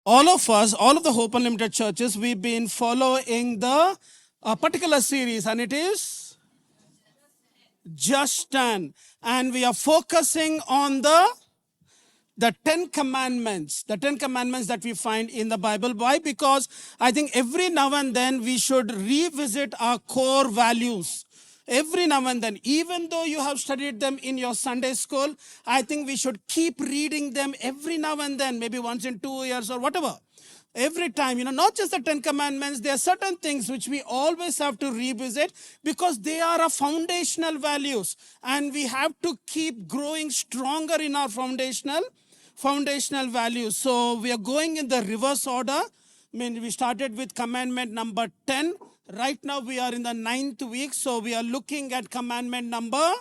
all of us, all of the Hope Unlimited churches, we've been following the particular series, and it is Just Stand. And we are focusing on the 10 commandments, the 10 commandments that we find in the Bible. Why? Because I think every now and then we should revisit our core values. Every now and then, even though you have studied them in your Sunday school, I think we should keep reading them every now and then, maybe once in 2 years or whatever. Every time, not just the 10 commandments, there are certain things which we always have to revisit because they are our foundational values. And we have to keep growing stronger in our foundational values. So we are going in the reverse order. We started with commandment number 10. Right now we are in the 9th week. So we are looking at commandment number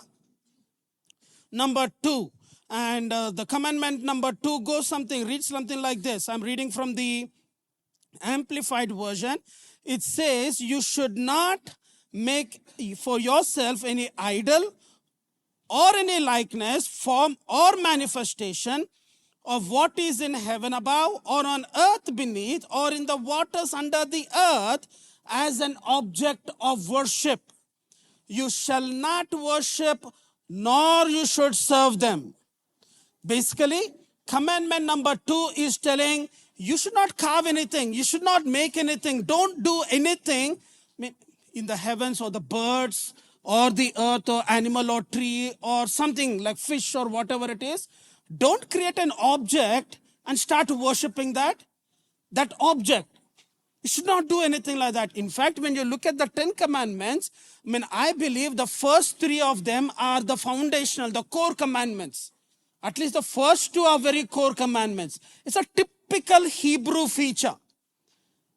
2. And the commandment number 2 reads something like this. I'm reading from the Amplified version. It says, you should not make for yourself any idol or any likeness, form or manifestation of what is in heaven above or on earth beneath or in the waters under the earth as an object of worship. You shall not worship nor you should serve them. Basically, commandment number 2 is telling you should not carve anything. You should not make anything. Don't do anything in the heavens or the birds or the earth or animal or tree or something like fish or whatever it is. Don't create an object and start worshipping that object. You should not do anything like that. In fact, when you look at the 10 commandments, I believe the first 3 of them are the foundational, the core commandments. At least the first 2 are very core commandments. It's a typical Hebrew feature.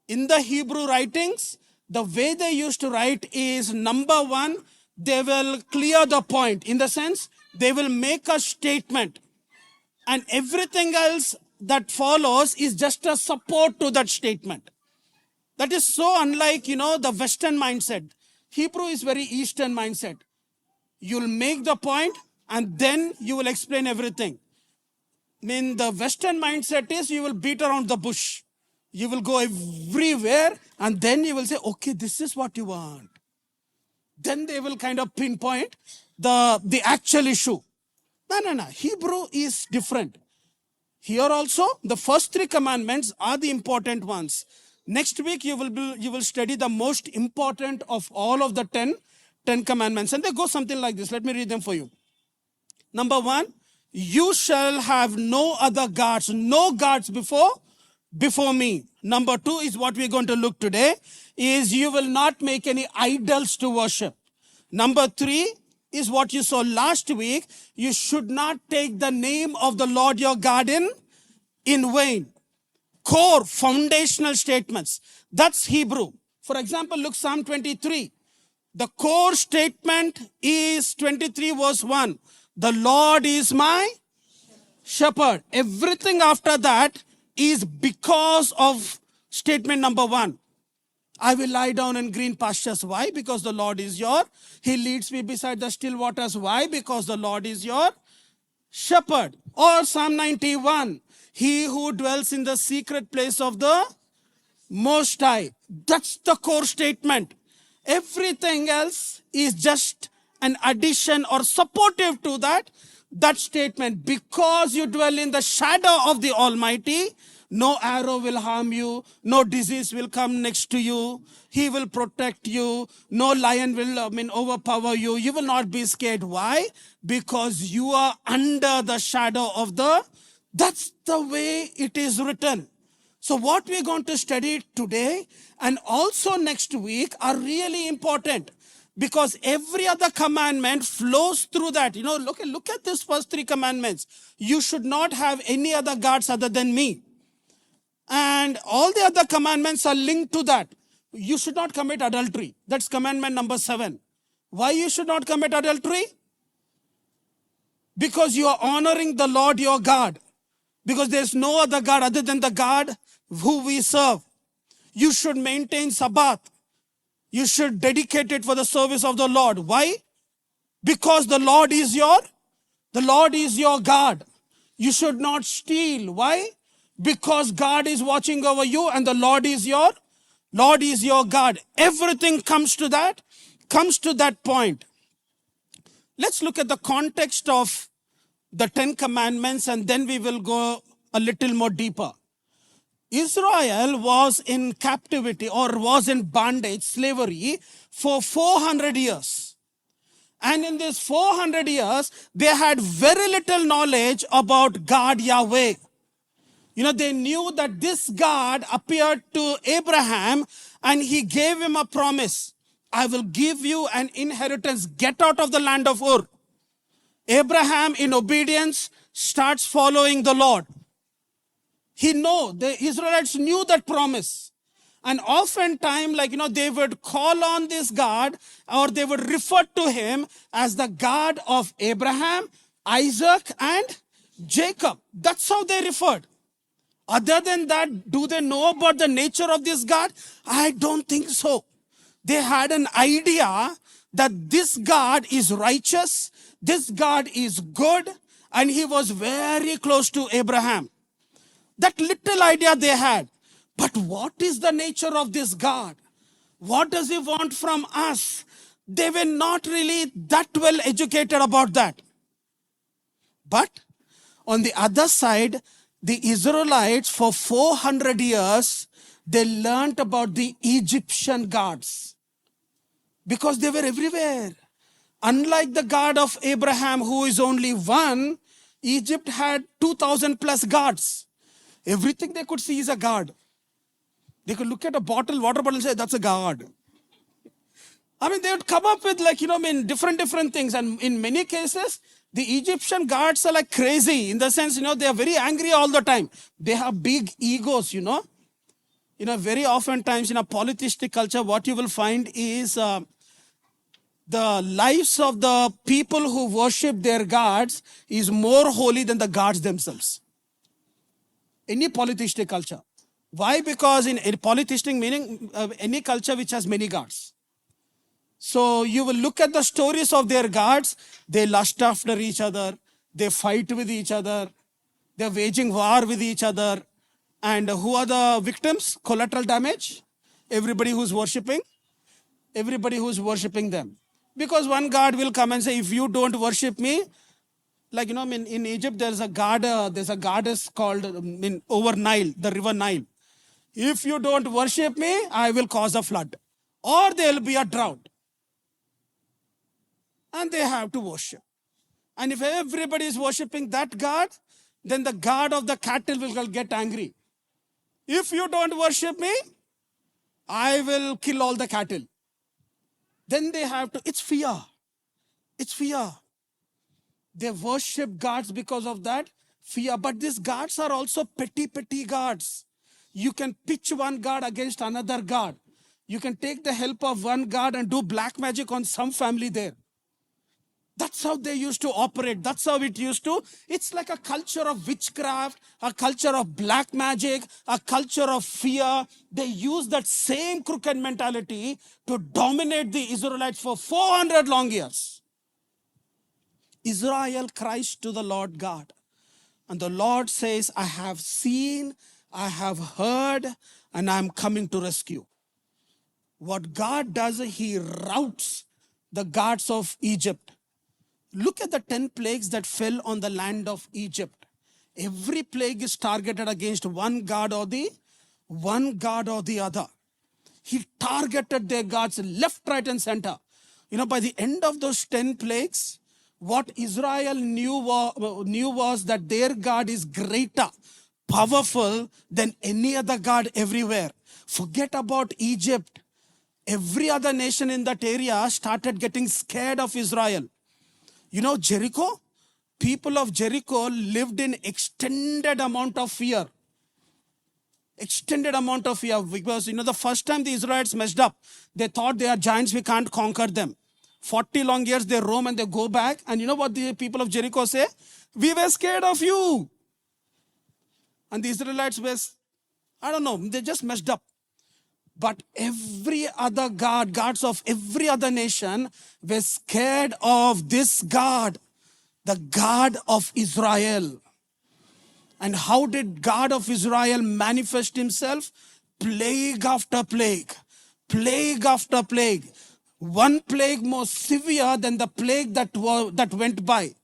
In the Hebrew writings, the way they used to write is, number 1, they will clear the point. In the sense, they will make a statement. And everything else that follows is just a support to that statement. That is so unlike, the Western mindset. Hebrew is very Eastern mindset. You'll make the point and then you will explain everything. The Western mindset is you will beat around the bush. You will go everywhere and then you will say, okay, this is what you want. Then they will kind of pinpoint the actual issue. No. Hebrew is different. Here also, the first 3 commandments are the important ones. Next week, you will study the most important of all of the 10 commandments. And they go something like this. Let me read them for you. Number 1, you shall have no other gods, no gods before me. Number 2 is what we're going to look today, is you will not make any idols to worship. Number 3 is what you saw last week. You should not take the name of the Lord your God in vain. Core, foundational statements. That's Hebrew. For example, look Psalm 23. The core statement is 23 verse 1. The Lord is my shepherd. Everything after that is because of statement number 1. I will lie down in green pastures. Why? Because the Lord is He leads me beside the still waters. Why? Because the Lord is your shepherd. Or Psalm 91. He who dwells in the secret place of the Most High. That's the core statement. Everything else is just an addition or supportive to that statement. Because you dwell in the shadow of the Almighty, no arrow will harm you, no disease will come next to you, He will protect you, no lion will overpower you, you will not be scared. Why? Because you are under the shadow of that's the way it is written. So what we're going to study today and also next week are really important. Because every other commandment flows through that. Look at these first 3 commandments. You should not have any other gods other than me. And all the other commandments are linked to that. You should not commit adultery. That's commandment number 7. Why you should not commit adultery? Because you are honoring the Lord your God. Because there's no other God other than the God who we serve. You should maintain Sabbath. You should dedicate it for the service of the Lord. Why? Because the Lord is your God. You should not steal. Why? because God is watching over you and the Lord is your God. Everything comes to that point. Let's look at the context of the 10 commandments and then we will go a little more deeper. Israel was in captivity or was in bondage, slavery for 400 years. And in these 400 years, they had very little knowledge about God Yahweh. They knew that this God appeared to Abraham and he gave him a promise. I will give you an inheritance. Get out of the land of Ur. Abraham, in obedience, starts following the Lord. The Israelites knew that promise. And oftentimes, they would call on this God or they would refer to him as the God of Abraham, Isaac, and Jacob. That's how they referred. Other than that, do they know about the nature of this God? I don't think so. They had an idea that this God is righteous, this God is good, and he was very close to Abraham. That little idea they had. But what is the nature of this God? What does he want from us? They were not really that well educated about that. But on the other side, the Israelites for 400 years, they learned about the Egyptian gods. Because they were everywhere. Unlike the God of Abraham, who is only one, Egypt had 2,000 plus gods. Everything they could see is a god. They could look at a water bottle and say, that's a god. They would come up with different things. And in many cases, the Egyptian gods are like crazy in the sense, they are very angry all the time. They have big egos, very often times in a polytheistic culture, what you will find is the lives of the people who worship their gods is more holy than the gods themselves. Any polytheistic culture. Why? Because in polytheistic meaning any culture which has many gods. So you will look at the stories of their gods. They lust after each other. They fight with each other. They're waging war with each other. And who are the victims? Collateral damage. Everybody who's worshipping. Everybody who's worshipping them. Because one God will come and say, if you don't worship me, in Egypt, there's a goddess called over Nile, the river Nile. If you don't worship me, I will cause a flood. Or there will be a drought. And they have to worship. And if everybody is worshipping that God, then the God of the cattle will get angry. If you don't worship me, I will kill all the cattle. Then they have to, it's fear. It's fear. They worship gods because of that fear. But these gods are also petty gods. You can pitch one god against another god. You can take the help of one god and do black magic on some family there. That's how they used to operate. That's how it used to. It's like a culture of witchcraft, a culture of black magic, a culture of fear. They use that same crooked mentality to dominate the Israelites for 400 long years. Israel cries to the Lord God. And the Lord says, I have seen, I have heard, and I am coming to rescue. What God does, he routs the gods of Egypt. Look at the 10 plagues that fell on the land of Egypt. Every plague is targeted against one god or the other. He targeted their gods left, right, and center. By the end of those 10 plagues, what Israel knew was that their God is greater, powerful than any other God everywhere. Forget about Egypt. Every other nation in that area started getting scared of Israel. Jericho, people of Jericho lived in extended amount of fear. Extended amount of fear because, the first time the Israelites messed up, they thought they are giants, we can't conquer them. 40 long years they roam and they go back. And you know what the people of Jericho say? We were scared of you. And the Israelites were, they just messed up. But every other gods of every other nation were scared of this God, the God of Israel. And how did God of Israel manifest himself? Plague after plague, plague after plague. One plague more severe than the plague that went by.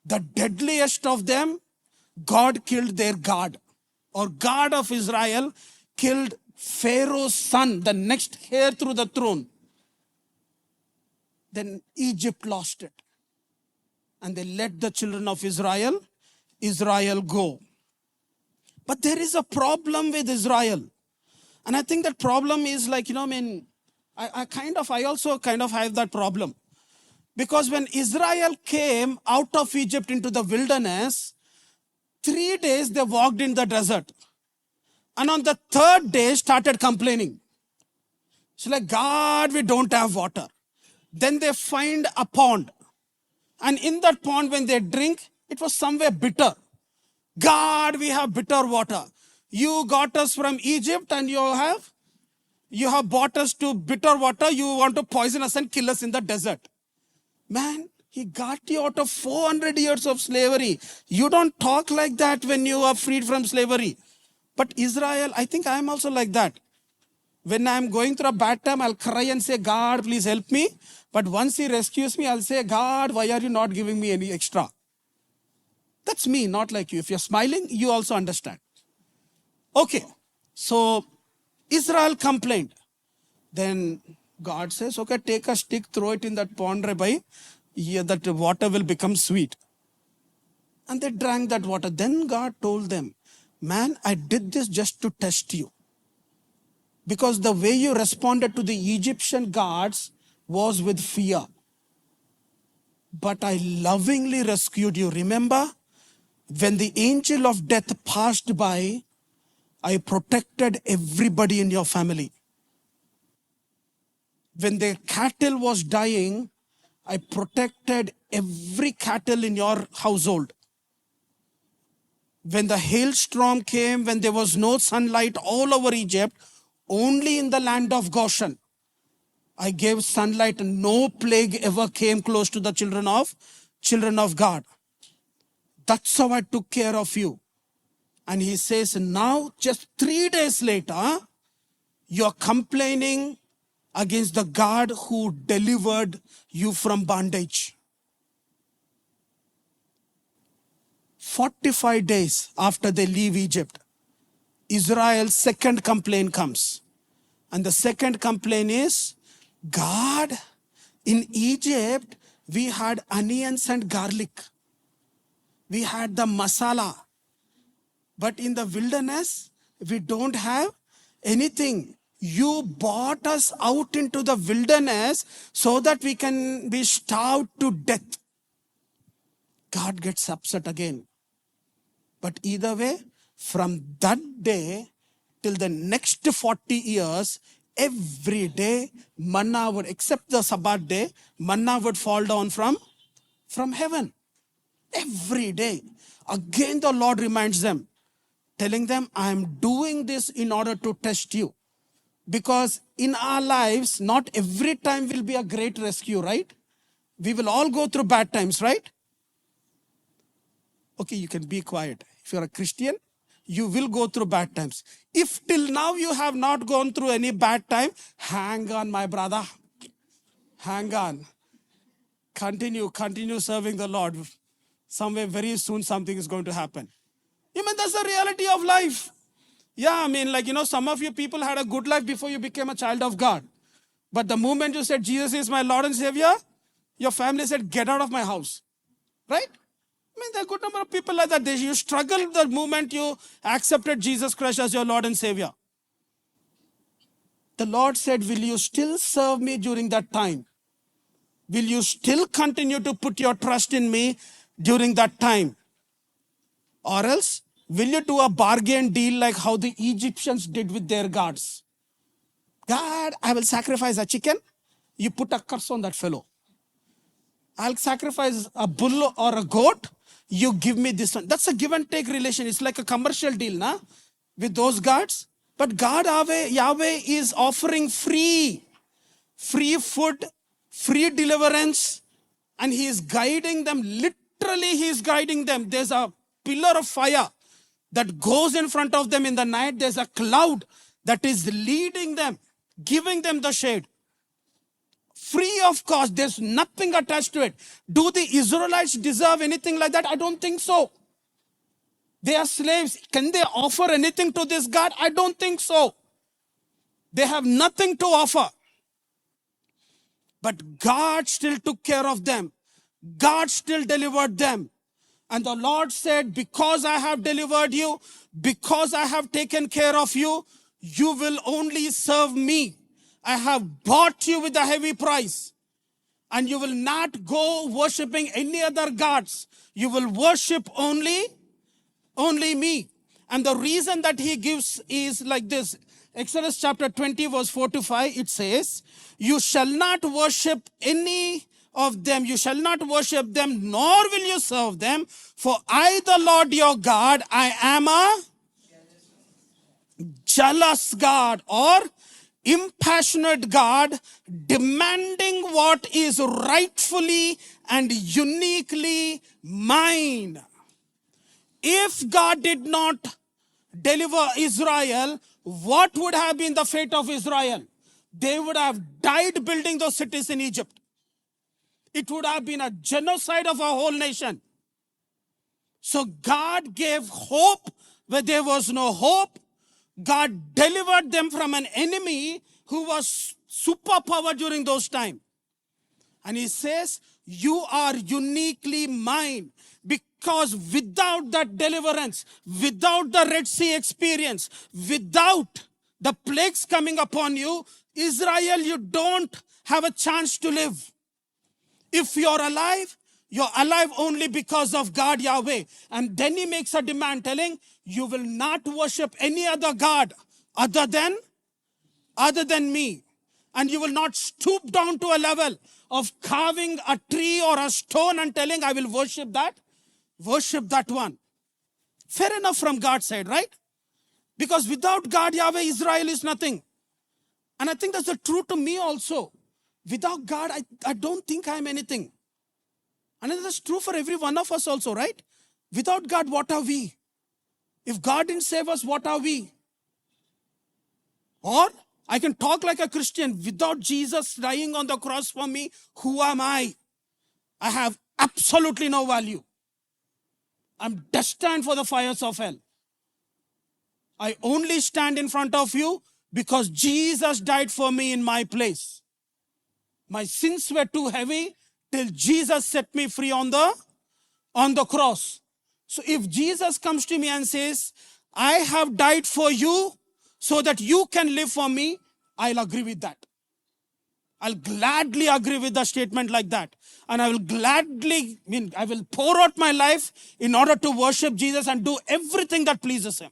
The deadliest of them, God killed their God, or God of Israel killed Pharaoh's son, the next heir through the throne. Then Egypt lost it. And they let the children of Israel go. But there is a problem with Israel. And I think that problem is like, I also kind of have that problem. Because when Israel came out of Egypt into the wilderness, 3 days they walked in the desert. And on the third day started complaining. It's like, God, we don't have water. Then they find a pond. And in that pond, when they drink, it was somewhere bitter. God, we have bitter water. You got us from Egypt and you have brought us to bitter water. You want to poison us and kill us in the desert. Man, he got you out of 400 years of slavery. You don't talk like that when you are freed from slavery. But Israel, I think I am also like that. When I am going through a bad time, I'll cry and say, God, please help me. But once he rescues me, I'll say, God, why are you not giving me any extra? That's me, not like you. If you're smiling, you also understand. Okay, so Israel complained. Then God says, okay, take a stick, throw it in that pond, Rabbi. Yeah, that water will become sweet. And they drank that water. Then God told them, man, I did this just to test you. Because the way you responded to the Egyptian gods was with fear. But I lovingly rescued you. Remember, when the angel of death passed by, I protected everybody in your family. When the cattle was dying, I protected every cattle in your household. When the hailstorm came, when there was no sunlight all over Egypt, only in the land of Goshen, I gave sunlight and no plague ever came close to the children of God. That's how I took care of you. And he says, now just 3 days later, you're complaining against the God who delivered you from bondage. 45 days after they leave Egypt, Israel's second complaint comes. And the second complaint is, God, in Egypt, we had onions and garlic. We had the masala. But in the wilderness, we don't have anything. You brought us out into the wilderness so that we can be starved to death. God gets upset again. But either way, from that day till the next 40 years, every day, manna would, except the Sabbath day, manna would fall down from heaven. Every day. Again, the Lord reminds them, telling them, I am doing this in order to test you. Because in our lives, not every time will be a great rescue, right? We will all go through bad times, right? Okay, you can be quiet. If you're a Christian, you will go through bad times. If till now you have not gone through any bad time, hang on, my brother. Hang on. Continue serving the Lord. Somewhere very soon something is going to happen. That's the reality of life. Yeah, some of you people had a good life before you became a child of God. But the moment you said, Jesus is my Lord and Savior, your family said, get out of my house. Right? There are a good number of people like that. You struggled the moment you accepted Jesus Christ as your Lord and Savior. The Lord said, will you still serve me during that time? Will you still continue to put your trust in me during that time? Or else, will you do a bargain deal like how the Egyptians did with their gods? God, I will sacrifice a chicken. You put a curse on that fellow. I'll sacrifice a bull or a goat. You give me this one. That's a give and take relation. It's like a commercial deal, with those gods. But God, Yahweh is offering free food, free deliverance, and He is guiding them. Literally, He is guiding them. There's a pillar of fire that goes in front of them in the night. There's a cloud that is leading them, giving them the shade. Free of cost. There's nothing attached to it. Do the Israelites deserve anything like that? I don't think so. They are slaves. Can they offer anything to this God? I don't think so. They have nothing to offer. But God still took care of them. God still delivered them. And the Lord said, because I have delivered you, because I have taken care of you, you will only serve me. I have bought you with a heavy price. And you will not go worshipping any other gods. You will worship only me. And the reason that he gives is like this. Exodus chapter 20 verse 4 to 5, it says, you shall not worship any of them. You shall not worship them, nor will you serve them. For I, the Lord your God, I am a jealous God, or impassionate God, demanding what is rightfully and uniquely mine. If God did not deliver Israel, what would have been the fate of Israel? They would have died building those cities in Egypt. It would have been a genocide of a whole nation. So God gave hope where there was no hope. God delivered them from an enemy who was superpower during those times. And he says, you are uniquely mine. Because without that deliverance, without the Red Sea experience, without the plagues coming upon you, Israel, you don't have a chance to live. If you're alive only because of God Yahweh. And then he makes a demand telling, you will not worship any other God other than me. And you will not stoop down to a level of carving a tree or a stone and telling, I will worship that one. Fair enough from God's side, right? Because without God Yahweh, Israel is nothing. And I think that's the truth to me also. Without God, I don't think I'm anything. And that's true for every one of us also, right? Without God, what are we? If God didn't save us, what are we? Or I can talk like a Christian. Without Jesus dying on the cross for me, who am I? I have absolutely no value. I'm destined for the fires of hell. I only stand in front of you because Jesus died for me in my place. My sins were too heavy till Jesus set me free on the cross. So if Jesus comes to me and says, I have died for you so that you can live for me, I'll agree with that. I'll gladly agree with the statement like that. And I will pour out my life in order to worship Jesus and do everything that pleases him.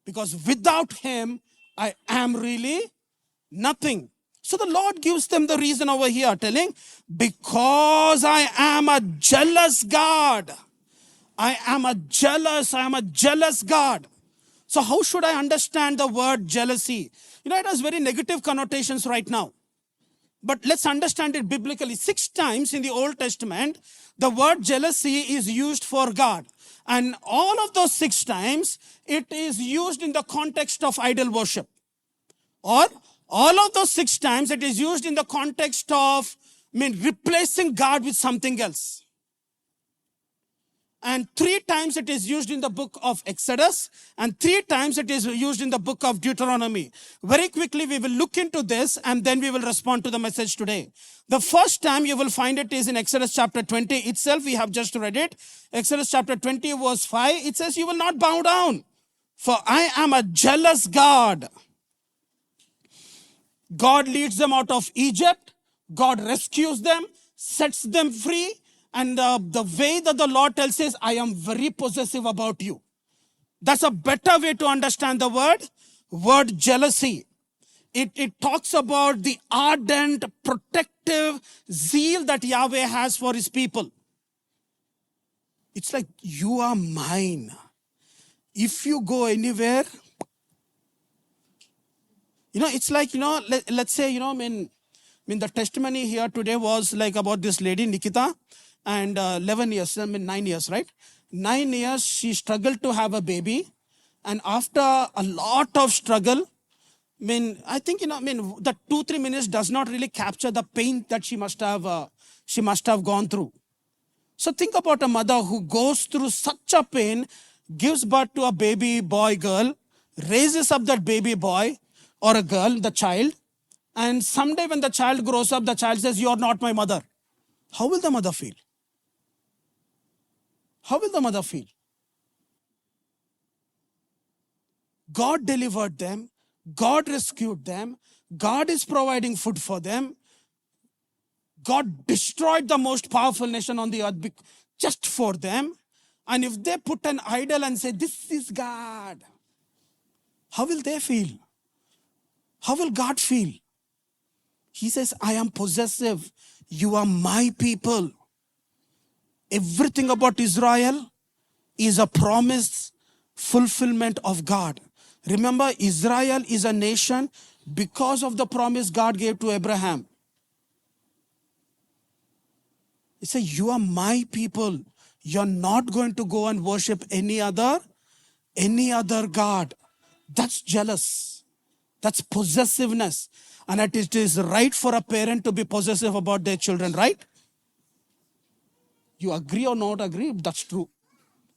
Because without him, I am really nothing. So the Lord gives them the reason over here, telling, because I am a jealous God. I am a jealous God. So how should I understand the word jealousy? It has very negative connotations right now. But let's understand it biblically. 6 times in the Old Testament, the word jealousy is used for God. And all of those 6 times, it is used in the context of idol worship. Or all of those 6 times, it is used in the context of replacing God with something else. And 3 times it is used in the book of Exodus, and 3 times it is used in the book of Deuteronomy. Very quickly we will look into this and then we will respond to the message today. The first time you will find it is in Exodus chapter 20 itself. We have just read it. Exodus chapter 20 verse 5. It says, you will not bow down, for I am a jealous God. God leads them out of Egypt. God rescues them, sets them free. And the way that the Lord tells is, I am very possessive about you. That's a better way to understand the word jealousy. It talks about the ardent, protective zeal that Yahweh has for his people. It's like, you are mine. If you go anywhere, it's like, let's say, the testimony here today was like about this lady, Nikita. And 9 years, right? 9 years, she struggled to have a baby. And after a lot of struggle, I think, the 2-3 minutes does not really capture the pain that she must have gone through. So think about a mother who goes through such a pain, gives birth to a baby boy, girl, raises up that baby boy or a girl, the child, and someday when the child grows up, the child says, "You're not my mother." How will the mother feel? How will the mother feel? God delivered them. God rescued them. God is providing food for them. God destroyed the most powerful nation on the earth just for them. And if they put an idol and say, "This is God," how will they feel? How will God feel? He says, "I am possessive. You are my people." Everything about Israel is a promise fulfillment of God. Remember, Israel is a nation because of the promise God gave to Abraham. He said, "You are my people. You're not going to go and worship any other God." That's jealous. That's possessiveness. And it is right for a parent to be possessive about their children, right? You agree or not agree? That's true.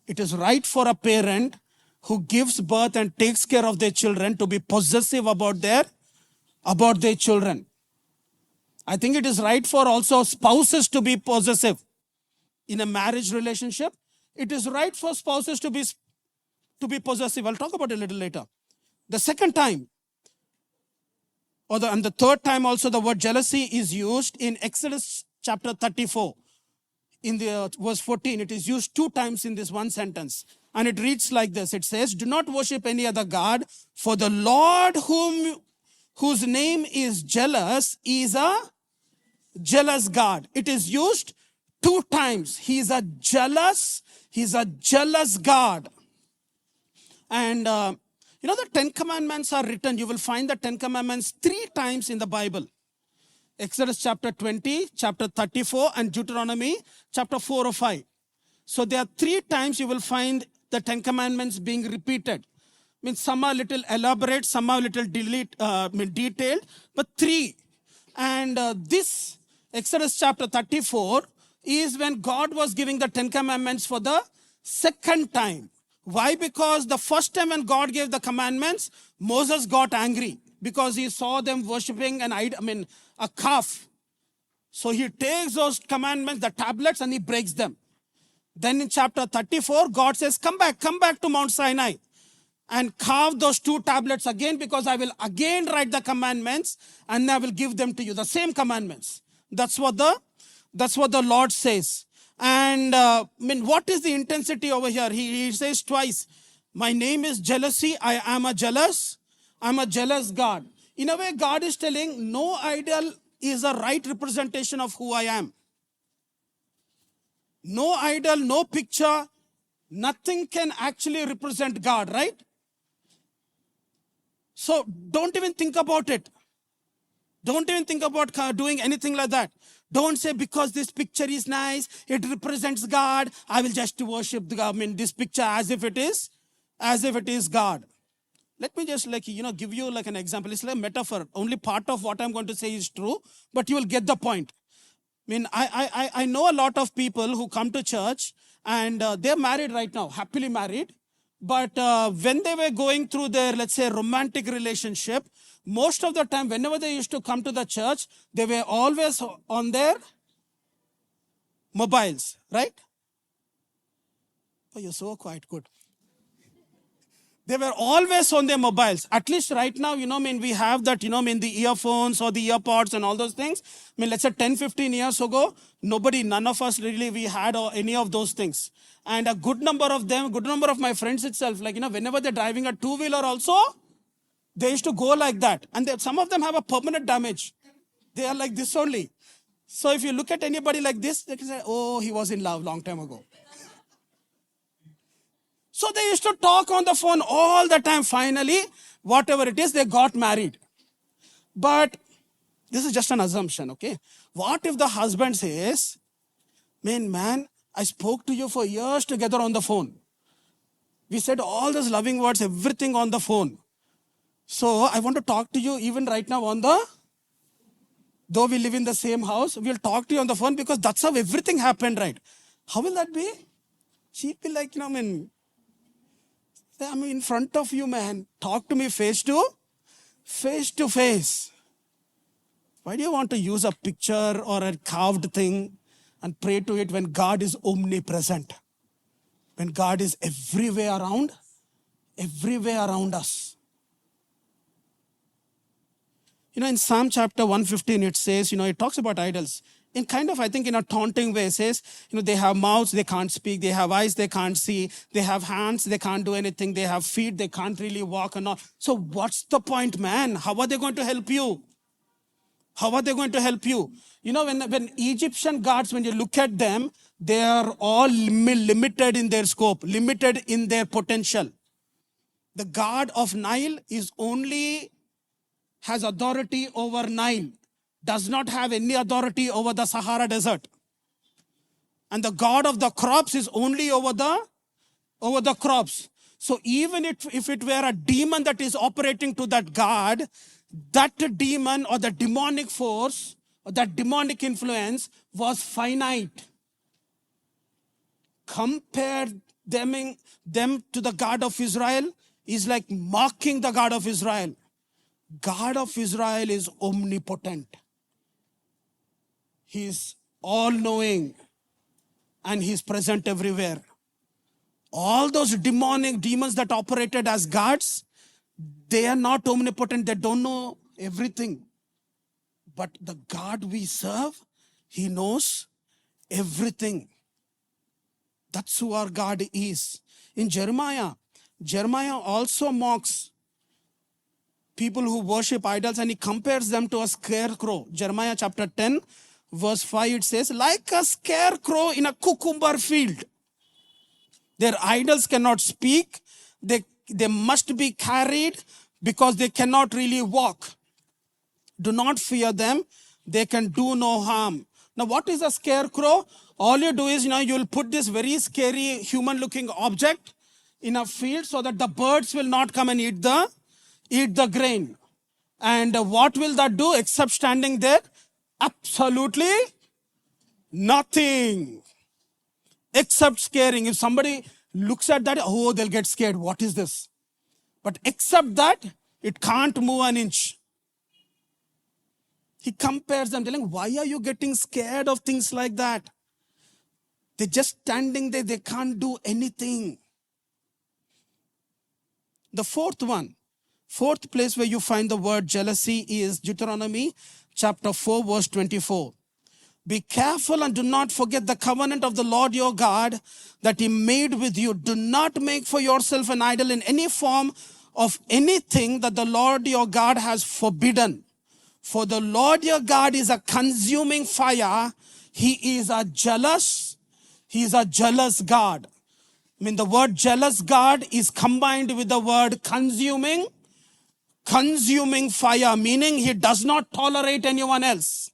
It is right for a parent who gives birth and takes care of their children to be possessive about their children. I think it is right for also spouses to be possessive. In a marriage relationship, it is right for spouses to be possessive. I'll talk about it a little later. The second time, and the third time also, the word jealousy is used in Exodus chapter 34. In the verse 14, it is used 2 times in this one sentence. And it reads like this. It says, "Do not worship any other God, for the Lord whose name is jealous is a jealous God." It is used 2 times. He's a jealous God. And the 10 Commandments are written. You will find the 10 Commandments 3 times in the Bible. Exodus chapter 20, chapter 34, and Deuteronomy chapter 4 or 5. So there are 3 times you will find the 10 Commandments being repeated. Some are little elaborate, some are little detailed, but 3. And this Exodus chapter 34 is when God was giving the 10 Commandments for the second time. Why? Because the first time when God gave the commandments, Moses got angry because he saw them worshipping a calf. So he takes those commandments, the tablets, and he breaks them. Then in chapter 34, God says, come back to Mount Sinai and carve those 2 tablets again, because I will again write the commandments and I will give them to you, the same commandments. That's what the Lord says. And what is the intensity over here? He says twice, "My name is jealousy. I'm a jealous God." In a way, God is telling, no idol is a right representation of who I am. No idol, no picture, nothing can actually represent God, right? So don't even think about it. Don't even think about doing anything like that. Don't say, because this picture is nice, it represents God, I will just worship this picture as if it is God. Let me just give you an example. It's like a metaphor. Only part of what I'm going to say is true, but you will get the point. I know a lot of people who come to church and they're married right now, happily married. But when they were going through their, let's say, romantic relationship, most of the time, whenever they used to come to the church, they were always on their mobiles, right? Oh, you're so quite good. They were always on their mobiles. At least right now, we have that, the earphones or the earpods and all those things. Let's say 10, 15 years ago, none of us really, we had any of those things. And a good number of my friends itself, whenever they're driving a 2-wheeler also, they used to go like that. And some of them have a permanent damage. They are like this only. So if you look at anybody like this, they can say, "Oh, he was in love long time ago." So they used to talk on the phone all the time. Finally, whatever it is, they got married. But this is just an assumption, okay? What if the husband says, man, I spoke to you for years together on the phone. We said all those loving words, everything on the phone. So I want to talk to you even right now though we live in the same house, we'll talk to you on the phone because that's how everything happened, right? How will that be? She'd be like, I'm in front of you, man. Talk to me face to face. Why do you want to use a picture or a carved thing and pray to it when God is omnipresent? When God is everywhere around us. In Psalm chapter 115, it says, it talks about idols. In kind of, I think, in a taunting way, it says, they have mouths, they can't speak. They have eyes, they can't see. They have hands, they can't do anything. They have feet, they can't really walk and all. So what's the point, man? How are they going to help you? How are they going to help you? When Egyptian gods, when you look at them, they are all limited in their scope, limited in their potential. The god of Nile has authority over Nile, does not have any authority over the Sahara Desert. And the god of the crops is only over the crops. So even if it were a demon that is operating to that god, that demon or the demonic force or that demonic influence was finite. Compare them to the God of Israel is like mocking the God of Israel. God of Israel is omnipotent. He is all-knowing and He is present everywhere. All those demons that operated as gods, they are not omnipotent. They don't know everything. But the God we serve, He knows everything. That's who our God is. In Jeremiah also mocks people who worship idols and he compares them to a scarecrow. Jeremiah chapter 10, verse 5, it says, like a scarecrow in a cucumber field. Their idols cannot speak. They must be carried because they cannot really walk. Do not fear them. They can do no harm. Now, what is a scarecrow? All you do is, you'll put this very scary human-looking object in a field so that the birds will not come and eat the grain. And what will that do except standing there? Absolutely nothing. Except scaring. If somebody looks at that, they'll get scared. What is this? But except that, it can't move an inch. He compares them, telling, why are you getting scared of things like that? They're just standing there. They can't do anything. The fourth place where you find the word jealousy is Deuteronomy chapter 4, verse 24. Be careful and do not forget the covenant of the Lord your God that He made with you. Do not make for yourself an idol in any form of anything that the Lord your God has forbidden. For the Lord your God is a consuming fire. He is a jealous God. The word jealous God is combined with the word consuming fire, meaning He does not tolerate anyone else.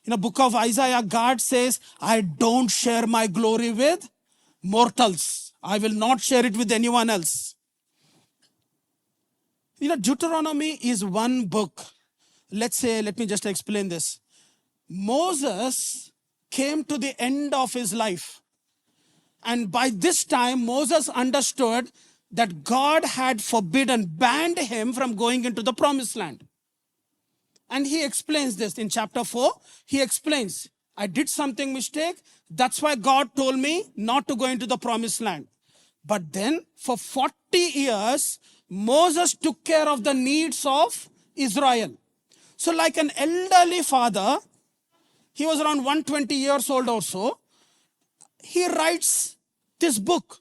In the book of Isaiah, God says, I don't share my glory with mortals. I will not share it with anyone else. Deuteronomy is one book. Let me just explain this. Moses came to the end of his life. And by this time, Moses understood that God had banned him from going into the promised land. And he explains this in chapter 4. He explains, I did something mistake. That's why God told me not to go into the promised land. But then for 40 years, Moses took care of the needs of Israel. So like an elderly father, he was around 120 years old or so, he writes this book,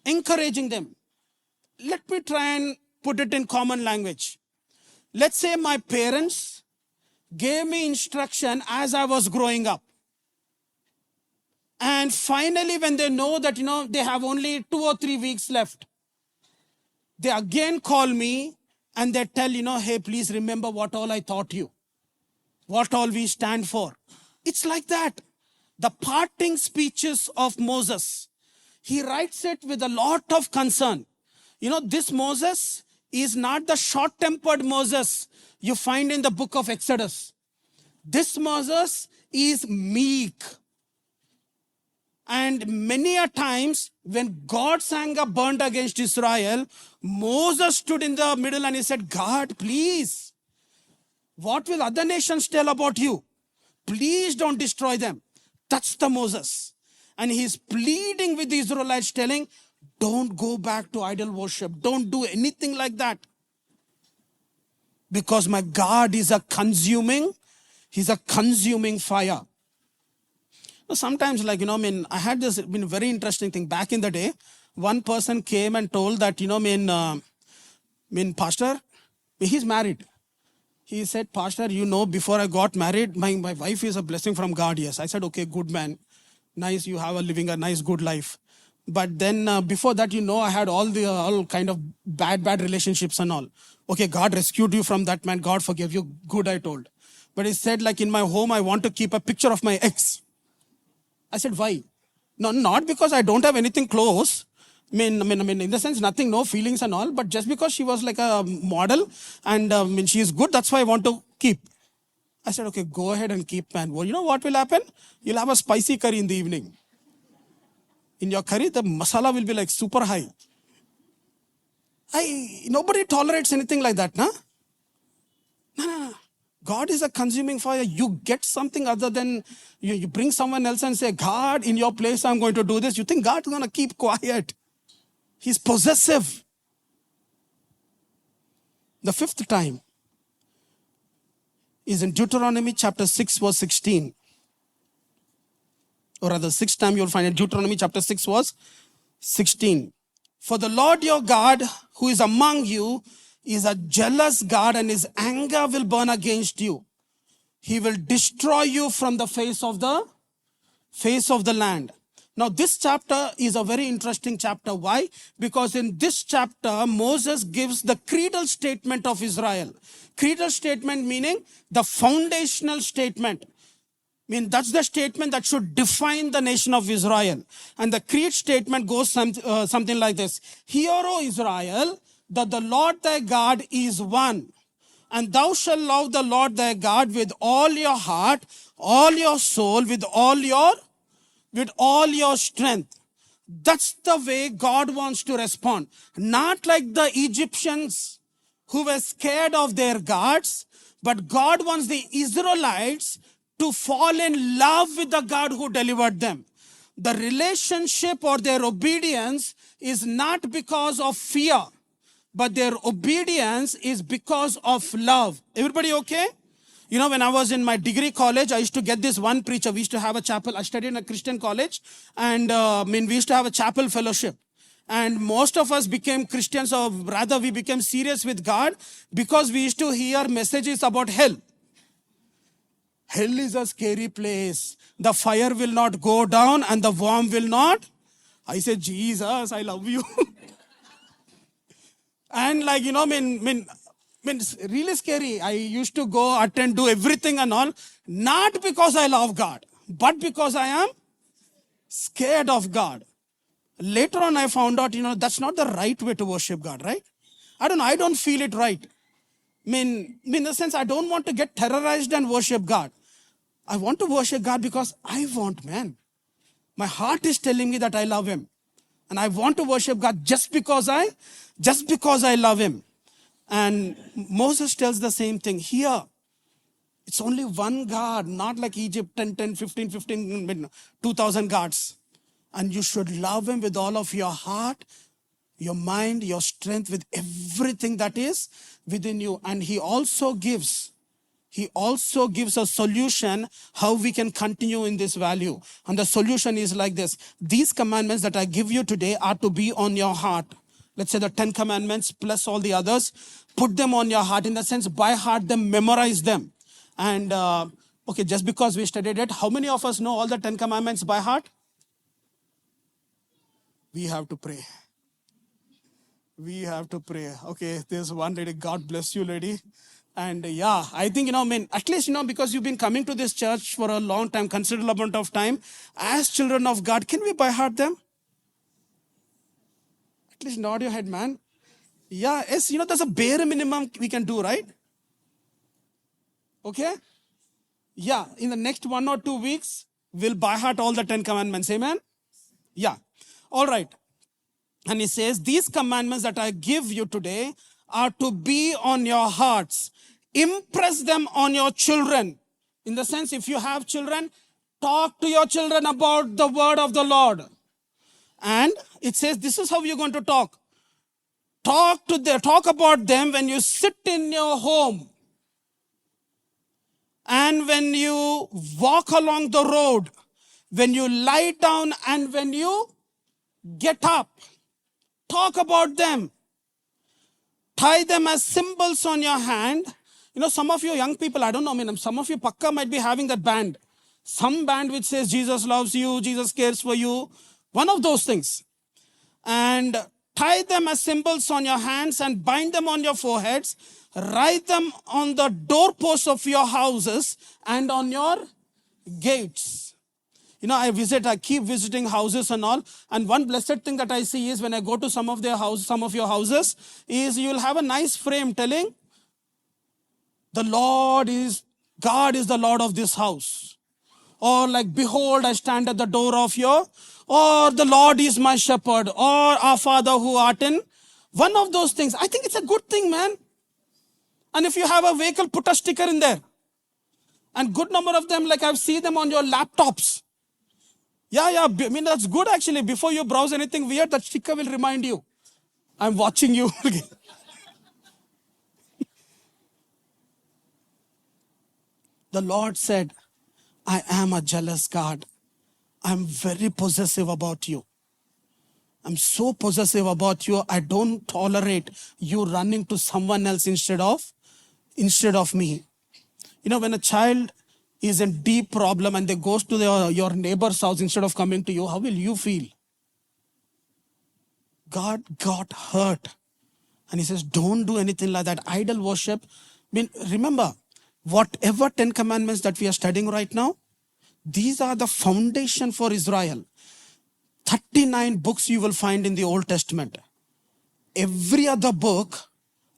encouraging them. Let me try and put it in common language. Let's say my parents gave me instruction as I was growing up. And finally, when they know that, they have only 2 or 3 weeks left, they again call me and they tell, hey, please remember what all I taught you, what all we stand for. It's like that. the parting speeches of Moses. He writes it with a lot of concern. You know, this Moses is not the short-tempered Moses you find in the book of Exodus. This Moses is meek. And many a times when God's anger burned against Israel, Moses stood in the middle and he said, God, please, what will other nations tell about you? Please don't destroy them. That's the Moses. And he's pleading with the Israelites, telling, don't go back to idol worship. Don't do anything like that. Because my God is he's a consuming fire. Sometimes, like, I had this very interesting thing. Back in the day, one person came and told that, Pastor, he's married. He said, Pastor, before I got married, my wife is a blessing from God. Yes. I said, okay, good man. Nice, you have living a nice, good life. But then before that, I had all kind of bad relationships and all. Okay, God rescued you from that, man. God forgave you. Good, I told. But he said, like, in my home, I want to keep a picture of my ex. I said, why? No, not because I don't have anything close. I mean, in the sense, nothing, no feelings and all. But just because she was like a model and she is good, that's why I want to keep. I said, okay, go ahead and keep, man. Well, you know what will happen? You'll have a spicy curry in the evening. In your curry, the masala will be like super high. Nobody tolerates anything like that, nah? No. God is a consuming fire. You get something other than, you bring someone else and say, God, in your place, I'm going to do this. You think God's going to keep quiet. He's possessive. The fifth time is in Deuteronomy chapter 6, verse 16. Or rather, sixth time you'll find it. Deuteronomy chapter 6, verse 16. For the Lord your God, who is among you, is a jealous God, and his anger will burn against you. He will destroy you from the face of the land. Now, this chapter is a very interesting chapter. Why? Because in this chapter, Moses gives the creedal statement of Israel. Creedal statement meaning the foundational statement. That's the statement that should define the nation of Israel. And the creed statement goes something like this. Hear, O Israel, that the Lord thy God is one. And thou shalt love the Lord thy God with all your heart, all your soul, with all your strength. That's the way God wants to respond. Not like the Egyptians who were scared of their gods, but God wants the Israelites to fall in love with the God who delivered them. The relationship or their obedience is not because of fear, but their obedience is because of love. Everybody okay? When I was in my degree college, I used to get this one preacher. We used to have a chapel. I studied in a Christian college, and we used to have a chapel fellowship. And most of us became Christians, or rather we became serious with God because we used to hear messages about hell. Hell is a scary place. The fire will not go down and the worm will not. I said, Jesus, I love you. And like, it's really scary. I used to go attend, do everything and all. Not because I love God, but because I am scared of God. Later on, I found out, that's not the right way to worship God, right? I don't feel it right. In the sense, I don't want to get terrorized and worship God. I want to worship God because I want, man. My heart is telling me that I love him. And I want to worship God just because I love him. And Moses tells the same thing here. It's only one God, not like Egypt, 10, 15, 2,000 gods. And you should love him with all of your heart, your mind, your strength, with everything that is within you. And he also gives a solution how we can continue in this value. And the solution is like this. These commandments that I give you today are to be on your heart. Let's say the 10 commandments plus all the others. Put them on your heart, in the sense, by heart them, memorize them. And just because we studied it, how many of us know all the 10 commandments by heart? We have to pray. Okay, there's one lady. God bless you, lady. And yeah, I think, at least, because you've been coming to this church for a long time, considerable amount of time, as children of God, can we by heart them? At least nod your head, man. Yeah, yes, there's a bare minimum we can do, right? Okay? Yeah, in the next 1 or 2 weeks, we'll by heart all the 10 commandments. Amen? Yeah. All right. And he says, these commandments that I give you today are to be on your hearts. Impress them on your children. In the sense, if you have children, talk to your children about the word of the Lord. And it says, this is how you're going to talk. Talk about them when you sit in your home. And when you walk along the road, when you lie down and when you get up. Talk about them. Tie them as symbols on your hand. Some of you young people, I don't know, some of you pakka might be having that band. Some band which says Jesus loves you, Jesus cares for you. One of those things. And tie them as symbols on your hands and bind them on your foreheads. Write them on the doorposts of your houses and on your gates. I keep visiting houses and all. And one blessed thing that I see is when I go to some of your houses, is you'll have a nice frame telling, God is the Lord of this house. Or like, behold, I stand at the door of your, or the Lord is my shepherd, or our Father who art in. One of those things. I think it's a good thing, man. And if you have a vehicle, put a sticker in there. And good number of them, like I've seen them on your laptops. Yeah, that's good actually. Before you browse anything weird, that sticker will remind you. I'm watching you. The Lord said, I am a jealous God. I'm very possessive about you. I'm so possessive about you. I don't tolerate you running to someone else instead of me. When a child is in deep problem and they goes to your neighbor's house instead of coming to you, how will you feel? God got hurt. And he says, don't do anything like that. Idol worship. Remember, whatever 10 commandments that we are studying right now, these are the foundation for Israel. 39 books you will find in the Old Testament. Every other book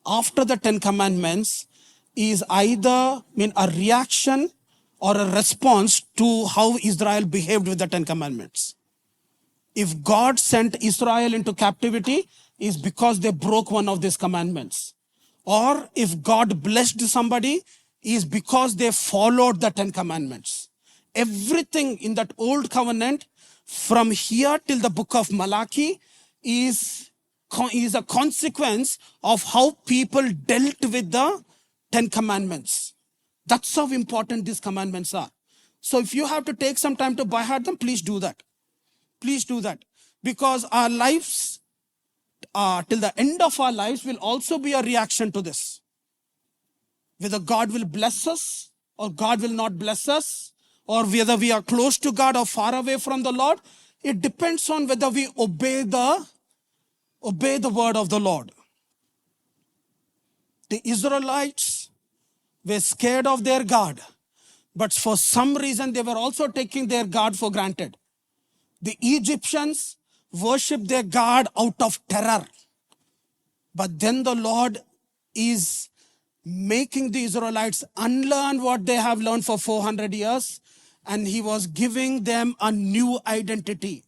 after the 10 commandments is either a reaction or a response to how Israel behaved with the 10 commandments. If God sent Israel into captivity, is because they broke one of these commandments. Or if God blessed somebody, is because they followed the 10 commandments. Everything in that old covenant, from here till the book of Malachi, is a consequence of how people dealt with the 10 commandments. That's how important these commandments are. So if you have to take some time to by heart them, please do that. Please do that. Because our lives, till the end of our lives, will also be a reaction to this. Whether God will bless us or God will not bless us, or whether we are close to God or far away from the Lord, it depends on whether we obey the word of the Lord. The Israelites were scared of their God, but for some reason they were also taking their God for granted. The Egyptians worshipped their God out of terror. But then the Lord is making the Israelites unlearn what they have learned for 400 years. And he was giving them a new identity.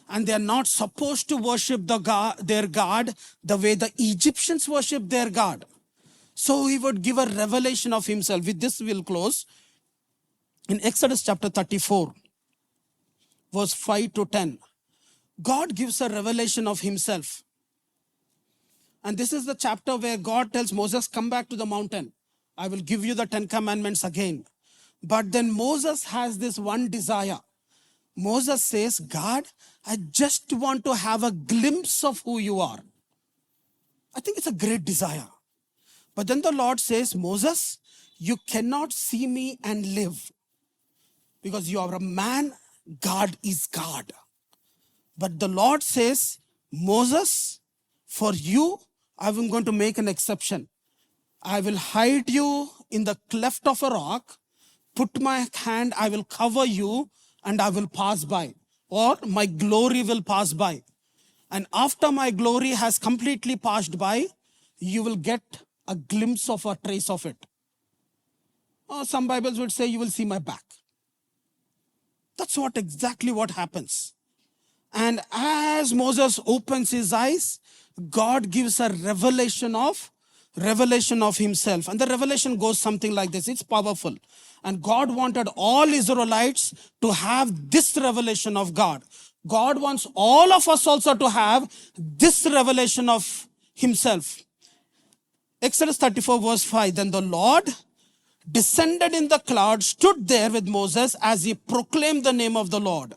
And they are not supposed to worship their God the way the Egyptians worship their God. So he would give a revelation of himself. With this we'll close. In Exodus chapter 34, verse 5 to 10, God gives a revelation of himself. And this is the chapter where God tells Moses, come back to the mountain. I will give you the 10 commandments again. But then Moses has this one desire. Moses says, God, I just want to have a glimpse of who you are. I think it's a great desire. But then the Lord says, Moses, you cannot see me and live. Because you are a man, God is God. But the Lord says, Moses, for you, I'm going to make an exception. I will hide you in the cleft of a rock, put my hand, I will cover you, and I will pass by. Or my glory will pass by. And after my glory has completely passed by, you will get a glimpse of a trace of it. Or some Bibles would say you will see my back. That's exactly what happens. And as Moses opens his eyes, God gives a revelation of himself. And the revelation goes something like this. It's powerful. And God wanted all Israelites to have this revelation of God. God wants all of us also to have this revelation of himself. Exodus 34 verse 5, then the Lord descended in the cloud, stood there with Moses as he proclaimed the name of the Lord.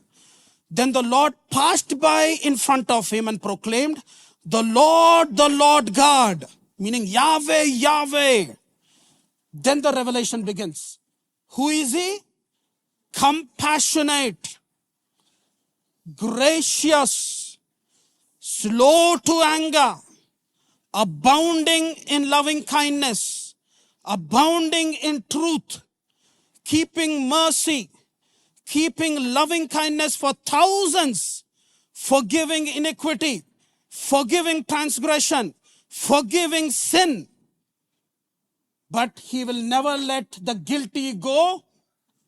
Then the Lord passed by in front of him and proclaimed, the Lord God, meaning Yahweh, Yahweh. Then the revelation begins. Who is he? Compassionate, gracious, slow to anger, abounding in loving kindness, abounding in truth, keeping mercy, keeping loving kindness for thousands, forgiving iniquity, forgiving transgression, forgiving sin. But he will never let the guilty go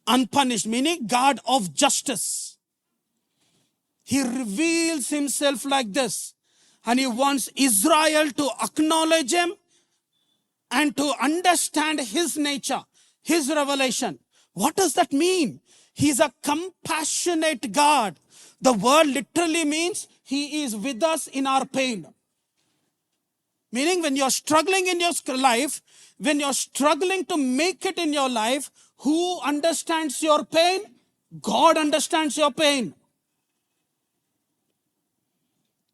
unpunished, meaning God of justice. He reveals himself like this, and he wants Israel to acknowledge him and to understand his nature, his revelation. What does that mean? He's a compassionate God. The word literally means he is with us in our pain. Meaning when you're struggling in your life, when you're struggling to make it in your life, who understands your pain? God understands your pain.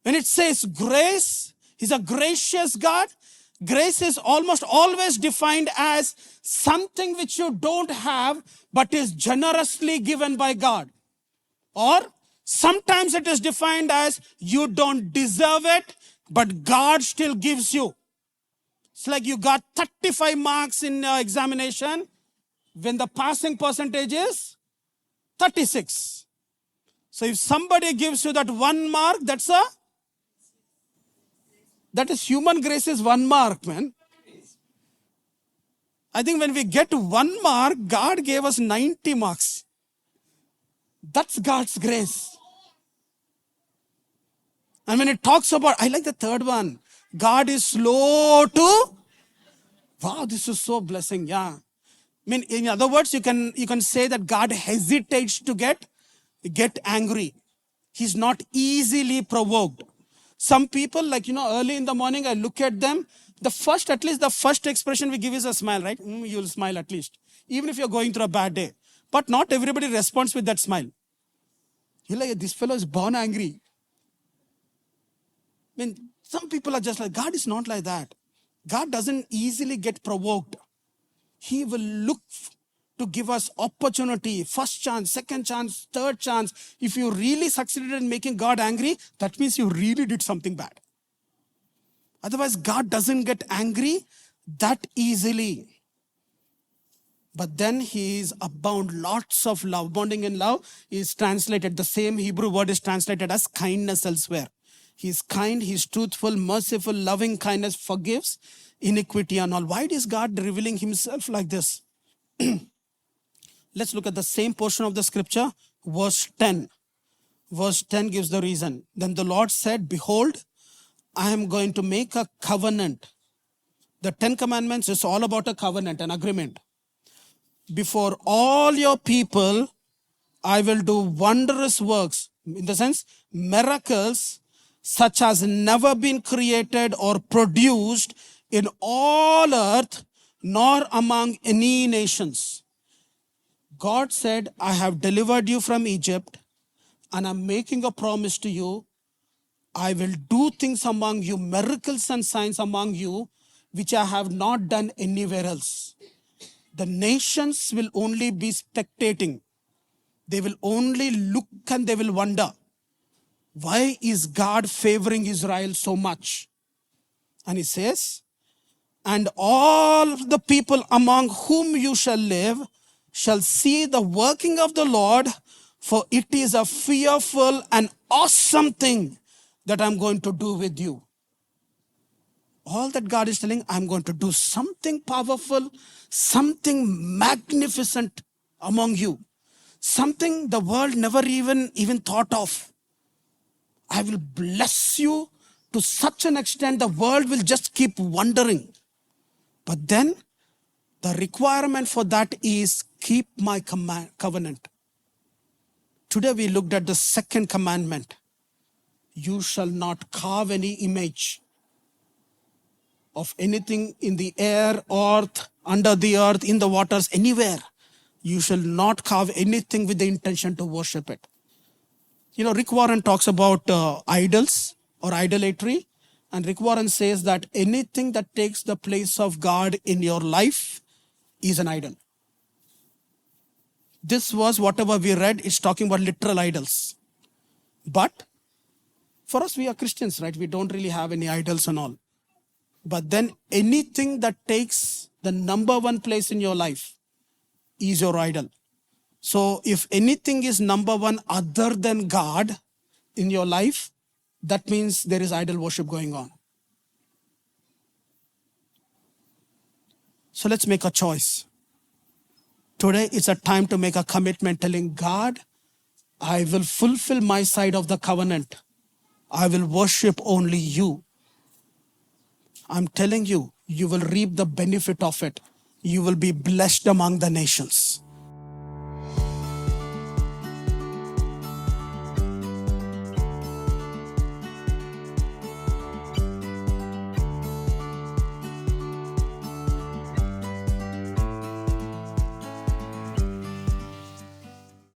When it says grace, he's a gracious God. Grace is almost always defined as something which you don't have, but is generously given by God. Or sometimes it is defined as you don't deserve it, but God still gives you. It's like you got 35 marks in your examination when the passing percentage is 36. So if somebody gives you that 1 mark, that is human grace is 1 mark, man. I think when we get 1 mark, God gave us 90 marks. That's God's grace. And when it talks about, I like the third one, God is slow to, wow, this is so blessing, yeah. I mean, in other words, you can say that God hesitates to get angry. He's not easily provoked. Some people, early in the morning, I look at them, the first expression we give is a smile, right? You'll smile at least, even if you're going through a bad day. But not everybody responds with that smile. You're like, this fellow is born angry. I mean, some people are just like, God is not like that. God doesn't easily get provoked. He will look to give us opportunity, first chance, second chance, third chance. If you really succeeded in making God angry, that means you really did something bad. Otherwise, God doesn't get angry that easily. But then he is abound, lots of love. Abounding in love is translated, the same Hebrew word is translated as kindness elsewhere. He is kind, he is truthful, merciful, loving kindness, forgives iniquity and all. Why is God revealing himself like this? Let's look at the same portion of the scripture, verse 10. Verse 10 gives the reason. Then the Lord said, behold, I am going to make a covenant. The 10 commandments is all about a covenant, an agreement. Before all your people, I will do wondrous works. In the sense, miracles such as never been created or produced in all earth, nor among any nations. God said, I have delivered you from Egypt, and I'm making a promise to you. I will do things among you, miracles and signs among you, which I have not done anywhere else. The nations will only be spectating. They will only look and they will wonder, why is God favoring Israel so much? And he says, and all the people among whom you shall live shall see the working of the Lord, for it is a fearful and awesome thing that I'm going to do with you. All that God is telling, I'm going to do something powerful, something magnificent among you, something the world never even thought of. I will bless you to such an extent the world will just keep wondering. But then the requirement for that is keep my covenant. Today we looked at the second commandment. You shall not carve any image of anything in the air, earth, under the earth, in the waters, anywhere. You shall not carve anything with the intention to worship it. You know, Rick Warren talks about idols or idolatry. And Rick Warren says that anything that takes the place of God in your life is an idol. This was whatever we read is talking about literal idols. But for us, we are Christians, right? We don't really have any idols and all. But then anything that takes the number one place in your life is your idol. So if anything is number one other than God in your life, that means there is idol worship going on. So let's make a choice. Today is a time to make a commitment telling God, I will fulfill my side of the covenant. I will worship only you. I'm telling you, you will reap the benefit of it. You will be blessed among the nations.